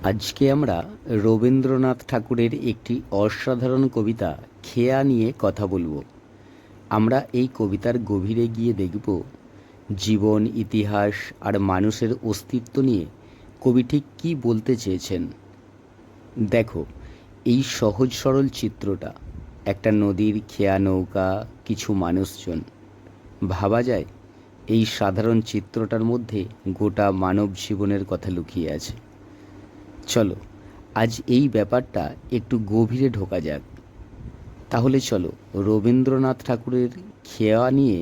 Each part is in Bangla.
আজকে আমরা রবীন্দ্রনাথ ঠাকুরের একটি অসাধারণ কবিতা খেয়া নিয়ে কথা বলবো। আমরা এই কবিতার গভীরে গিয়ে দেখব জীবন, ইতিহাস আর মানুষের অস্তিত্ব নিয়ে কবি ঠিক কী বলতে চেয়েছেন। দেখো, এই সহজ সরল চিত্রটা, একটা নদীর খেয়া নৌকা, কিছু মানুষজন। ভাবা যায় এই সাধারণ চিত্রটার মধ্যে গোটা মানব জীবনের কথা লুকিয়ে আছে। চলো আজ এই ব্যাপারটা একটু গভীরে ঢোকা যাক। তাহলে চলো রবীন্দ্রনাথ ঠাকুরের খেয়া নিয়ে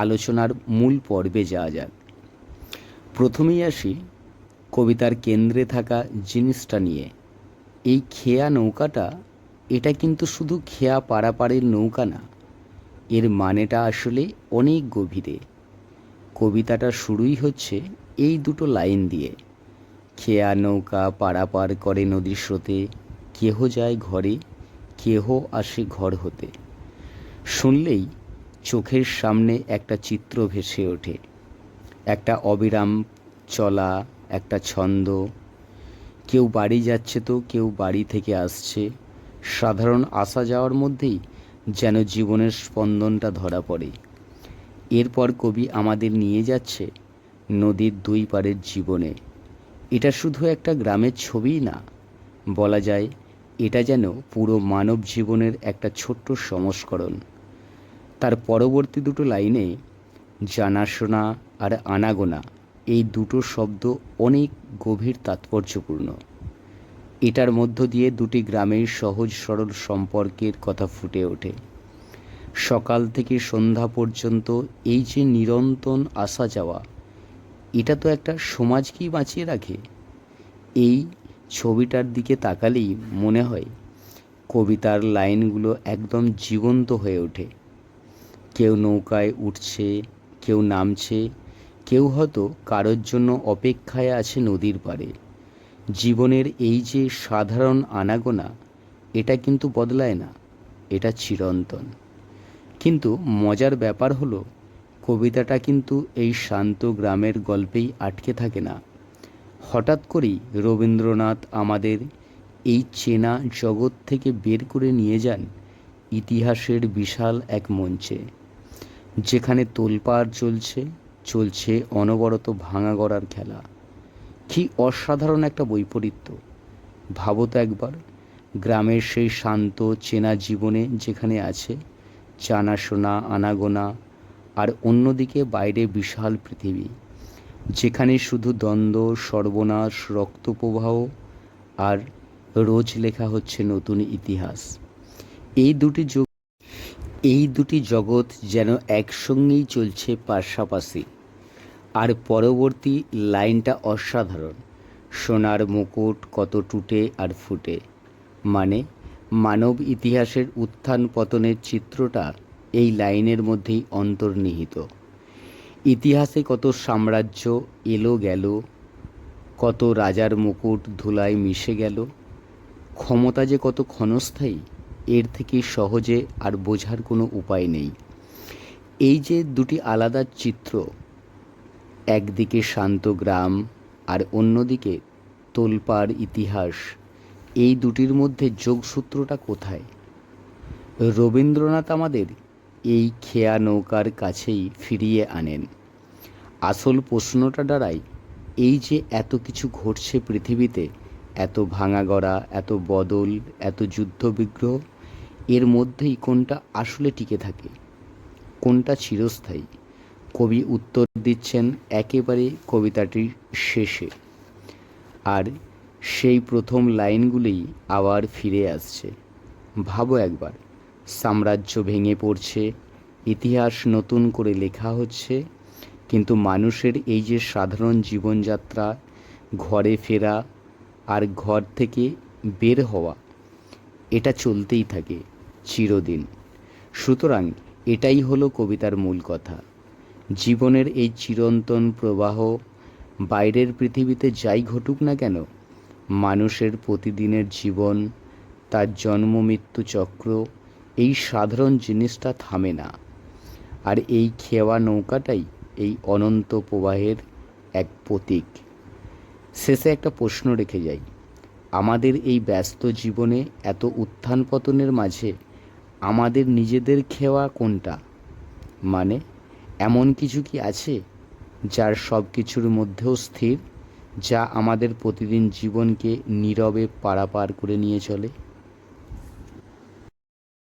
আলোচনার মূল পর্বে যাওয়া যাক। প্রথমেই আসি কবিতার কেন্দ্রে থাকা জিনিসটা নিয়ে। এই খেয়া নৌকাটা, এটা কিন্তু শুধু খেয়া পারাপারের নৌকা না, এর মানেটা আসলে অনেক গভীরে। কবিতাটা শুরুই হচ্ছে এই দুটো লাইন দিয়ে: খেয়া নৌকা পারাপার করে নদীর স্রোতে, কেহ যায় ঘরে, কেহ আসে ঘর হতে। শুনলেই চোখের সামনে একটা চিত্র ভেসে ওঠে, একটা অবিরাম চলা, একটা ছন্দ। কেউ বাড়ি যাচ্ছে তো কেউ বাড়ি থেকে আসছে। সাধারণ আসা যাওয়ার মধ্যেই যেন জীবনের স্পন্দনটা ধরা পড়ে। এরপর কবি আমাদের নিয়ে যাচ্ছে নদীর দুই পাড়ের জীবনে। এটা শুধু একটা গ্রামের ছবিই না, বলা যায় এটা যেন পুরো মানব জীবনের একটা ছোট্ট সংস্করণ। তার পরবর্তী দুটো লাইনে জানাশোনা আর আনাগোনা, এই দুটো শব্দ অনেক গভীর তাৎপর্যপূর্ণ। এটার মধ্য দিয়ে দুটি গ্রামের সহজ সরল সম্পর্কের কথা ফুটে ওঠে। সকাল থেকে সন্ধ্যা পর্যন্ত এই যে নিরন্তর আসা যাওয়া, এটা তো একটা সমাজকেই বাঁচিয়ে রাখে। এই ছবিটার দিকে তাকালেই মনে হয় কবিতার লাইনগুলো একদম জীবন্ত হয়ে ওঠে। কেউ নৌকায় উঠছে, কেউ নামছে, কেউ হয়তো কারোর জন্য অপেক্ষায় আছে নদীর পাড়ে। জীবনের এই যে সাধারণ আনাগোনা, এটা কিন্তু বদলায় না, এটা চিরন্তন। কিন্তু মজার ব্যাপার হলো, কবিতাটা কিন্তু এই শান্ত গ্রামের গল্পেই আটকে থাকে না। হঠাৎ করেই রবীন্দ্রনাথ আমাদের এই চেনা জগৎ থেকে বের করে নিয়ে যান ইতিহাসের বিশাল এক মঞ্চে, যেখানে তোলপাড় চলছে, চলছে অনবরত ভাঙা গড়ার খেলা। কি অসাধারণ একটা বৈপরীত্য! ভাবো তো একবার, গ্রামের সেই শান্ত চেনা জীবনে যেখানে আছে জানাশোনা আনাগোনা, আর অন্যদিকে বাইরে বিশাল পৃথিবী, যেখানে শুধু দ্বন্দ্ব, সর্বনাশ, রক্তপ্রবাহ, আর রোজ লেখা হচ্ছে নতুন ইতিহাস। এই দুটি জগৎ যেন একসঙ্গেই চলছে পাশাপাশি। আর পরবর্তী লাইনটা অসাধারণ: সোনার মুকুট কত টুটে আর ফুটে। মানে মানব ইতিহাসের উত্থান পতনের চিত্রটা এই লাইনের মধ্যেই অন্তর্নিহিত। ইতিহাসে কত সাম্রাজ্য এলো গেল, কত রাজার মুকুট ধুলায় মিশে গেল। ক্ষমতা যে কত ক্ষণস্থায়ী, এর থেকে সহজে আর বোঝার কোনো উপায় নেই। এই যে দুটি আলাদা চিত্র, একদিকে শান্ত গ্রাম আর অন্যদিকে তোলপাড় ইতিহাস, এই দুটির মধ্যে যোগসূত্রটা কোথায়? রবীন্দ্রনাথ আমাদের এই খেয়া নৌকার কাছেই ফিরিয়ে আনেন। আসল প্রশ্নটা দাঁড়ায়, এই যে এত কিছু ঘটছে পৃথিবীতে, এত ভাঙা গড়া, এত বদল, এত যুদ্ধবিগ্রহ, এর মধ্যেই কোনটা আসলে টিকে থাকে, কোনটা চিরস্থায়ী? কবি উত্তর দিচ্ছেন একেবারে কবিতাটির শেষে। আর সেই প্রথম লাইনগুলোই আবার ফিরে আসছে। ভাবো একবার, সাম্রাজ্য ভেঙে পড়ছে, ইতিহাস নতুন করে লেখা হচ্ছে, কিন্তু মানুষের এই যে সাধারণ জীবনযাত্রা, ঘরে ফেরা আর ঘর থেকে বের হওয়া, এটা চলতেই থাকে চিরদিন। সুতরাং এটাই হলো কবিতার মূল কথা। জীবনের এই চিরন্তন প্রবাহ, বাইরের পৃথিবীতে যাই ঘটুক না কেন, মানুষের প্রতিদিনের জীবন, তার জন্ম মৃত্যু চক্র, এই সাধারণ জিনিসটা থামে না। আর এই খেওয়া নৌকাটাই এই অনন্ত প্রবাহের এক প্রতীক। শেষে একটা প্রশ্ন রেখে যাই, আমাদের এই ব্যস্ত জীবনে এত উত্থান পতনের মাঝে আমাদের নিজেদের খেওয়া কোনটা? মানে এমন কিছু কি আছে যার সব কিছুর মধ্যেও স্থির, যা আমাদের প্রতিদিন জীবনকে নীরবে পারাপার করে নিয়ে চলে?